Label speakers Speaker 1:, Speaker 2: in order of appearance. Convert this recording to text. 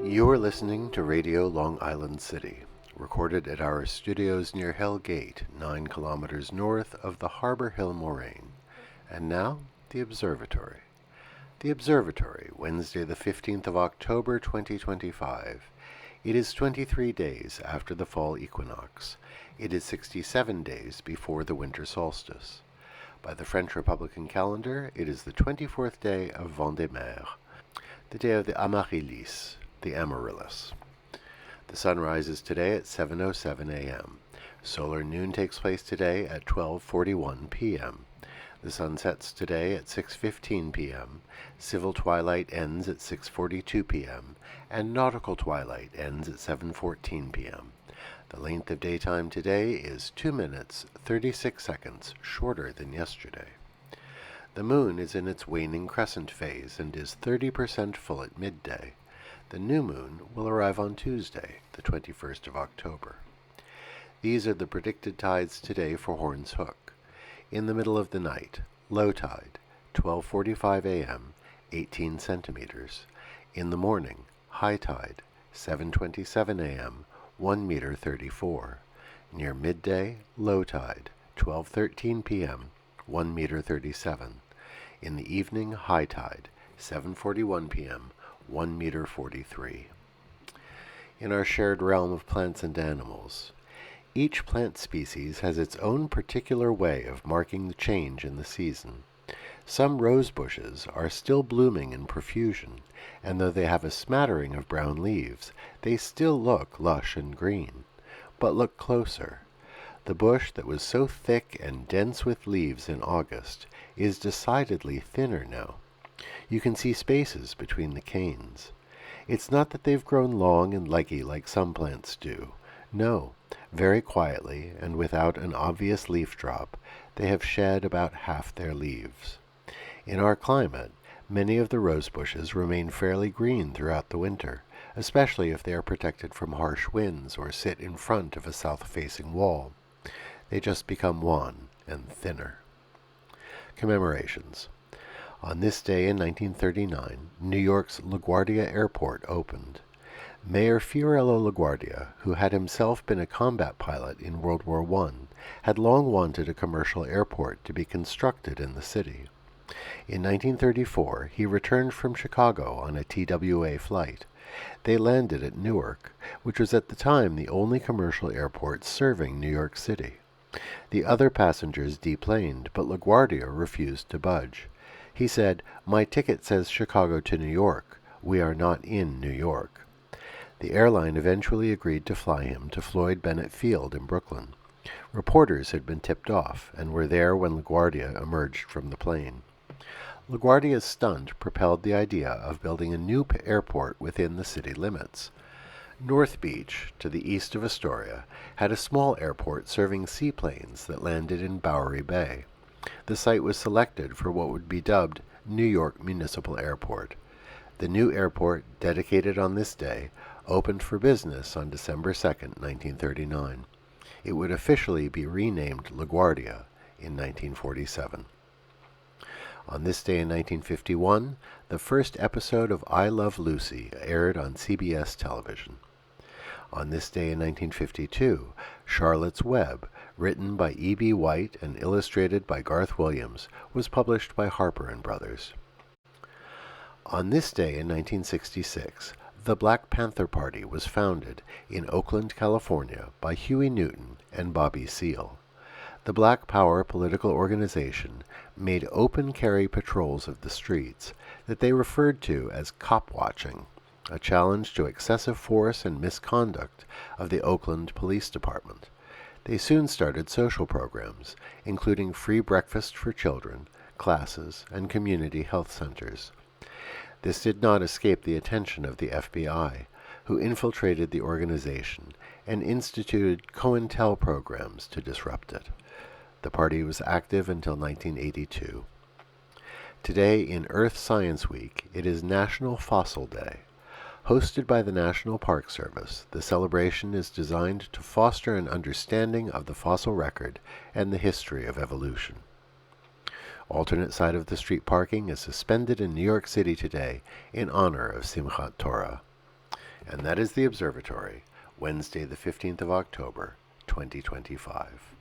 Speaker 1: You are listening to Radio Long Island City, recorded at our studios near Hell Gate, 9 kilometers north of the Harbor Hill Moraine. And now, the Observatory. The Observatory, Wednesday the 15th of October 2025. It is 23 days after the fall equinox. It is 67 days before the winter solstice. By the French Republican calendar, it is the 24th day of Vendémiaire, the day of the Amaryllis, the Amaryllis. The sun rises today at 7:07 a.m. Solar noon takes place today at 12:41 p.m. The sun sets today at 6:15 p.m. Civil twilight ends at 6:42 p.m. and nautical twilight ends at 7:14 p.m. The length of daytime today is 2 minutes, 36 seconds shorter than yesterday. The moon is in its waning crescent phase and is 30% full at midday. The new moon will arrive on Tuesday, the 21st of October. These are the predicted tides today for Horns Hook. In the middle of the night, low tide, 12:45 a.m., 18 centimeters. In the morning, high tide, 7:27 a.m., 1 meter 34. Near midday, low tide, 12:13 p.m., 1 meter 37. In the evening, high tide, 7:41 p.m., 1 meter 43. In our shared realm of plants and animals, each plant species has its own particular way of marking the change in the season. Some rose bushes are still blooming in profusion, and though they have a smattering of brown leaves, they still look lush and green. But look closer. The bush that was so thick and dense with leaves in August is decidedly thinner now. You can see spaces between the canes. It's not that they've grown long and leggy like some plants do. No, very quietly and without an obvious leaf drop, they have shed about half their leaves. In our climate, many of the rose bushes remain fairly green throughout the winter, especially if they are protected from harsh winds or sit in front of a south-facing wall. They just become wan and thinner. Commemorations. On this day in 1939, New York's LaGuardia Airport opened. Mayor Fiorello LaGuardia, who had himself been a combat pilot in World War I, had long wanted a commercial airport to be constructed in the city. In 1934, he returned from Chicago on a TWA flight. They landed at Newark, which was at the time the only commercial airport serving New York City. The other passengers deplaned, but LaGuardia refused to budge. He said, "My ticket says Chicago to New York. We are not in New York." The airline eventually agreed to fly him to Floyd Bennett Field in Brooklyn. Reporters had been tipped off and were there when LaGuardia emerged from the plane. LaGuardia's stunt propelled the idea of building a new airport within the city limits. North Beach, to the east of Astoria, had a small airport serving seaplanes that landed in Bowery Bay. The site was selected for what would be dubbed New York Municipal Airport. The new airport, dedicated on this day, opened for business on December 2, 1939. It would officially be renamed LaGuardia in 1947. On this day in 1951, the first episode of I Love Lucy aired on CBS television. On this day in 1952, Charlotte's Web, written by E.B. White and illustrated by Garth Williams, was published by Harper & Brothers. On this day in 1966, the Black Panther Party was founded in Oakland, California by Huey Newton and Bobby Seale. The Black Power political organization made open-carry patrols of the streets that they referred to as cop-watching, a challenge to excessive force and misconduct of the Oakland Police Department. They soon started social programs, including free breakfast for children, classes, and community health centers. This did not escape the attention of the FBI, who infiltrated the organization and instituted COINTEL programs to disrupt it. The party was active until 1982. Today, in Earth Science Week, it is National Fossil Day. Hosted by the National Park Service, the celebration is designed to foster an understanding of the fossil record and the history of evolution. Alternate side of the street parking is suspended in New York City today in honor of Simchat Torah. And that is the Observatory, Wednesday the 15th of October, 2025.